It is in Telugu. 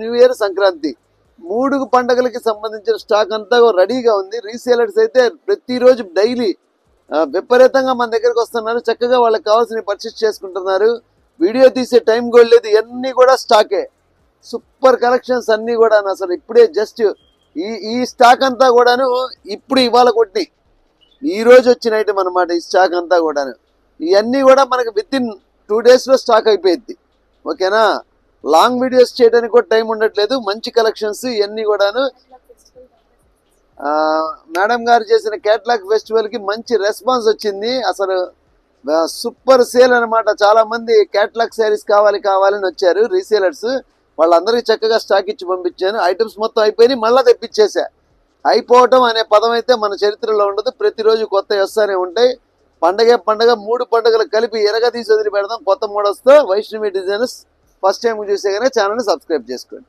న్యూ ఇయర్, సంక్రాంతి 3 పండుగలకి సంబంధించిన స్టాక్ అంతా రెడీగా ఉంది. రీసేలర్స్ అయితే ప్రతిరోజు డైలీ విపరీతంగా మన దగ్గరకు వస్తున్నారు. చక్కగా వాళ్ళకి కావాల్సిన పర్చేస్ చేసుకుంటున్నారు. వీడియో తీసే టైం కూడా లేదు. ఇవన్నీ కూడా స్టాకే. సూపర్ కలెక్షన్స్ అన్నీ కూడా అసలు ఇప్పుడే జస్ట్ ఈ స్టాక్ అంతా కూడాను ఇప్పుడు ఇవాళ కొట్టి ఈ రోజు వచ్చిన ఐటమ్ అనమాట. ఈ స్టాక్ అంతా కూడాను ఇవన్నీ కూడా మనకి విత్ ఇన్ 2 daysలో స్టాక్ అయిపోయింది. ఓకేనా? లాంగ్ వీడియోస్ చేయడానికి కూడా టైం ఉండట్లేదు. మంచి కలెక్షన్స్ ఇవన్నీ కూడాను. మేడం గారు చేసిన కేటలాగ్ ఫెస్టివల్ కి మంచి రెస్పాన్స్ వచ్చింది. అసలు సూపర్ సేల్ అనమాట. చాలా మంది కేటలాగ్ శారీస్ కావాలని వచ్చారు రీసేలర్స్. వాళ్ళందరికీ చక్కగా స్టాక్ ఇచ్చి పంపించాను. ఐటమ్స్ మొత్తం అయిపోయి మళ్ళీ తెప్పించేసా. అయిపోవటం అనే పదం అయితే మన చరిత్రలో ఉండదు. ప్రతిరోజు కొత్త వస్తూనే ఉంటాయి. పండగ 3 పండుగలు కలిపి ఎరగదీసి వదిలి పెడదాం కొత్త మోడల్స్తో. వైష్ణవి డిజైనర్స్ ఫస్ట్ టైం చూసే కానీ ఛానల్ని సబ్స్క్రైబ్ చేసుకోండి.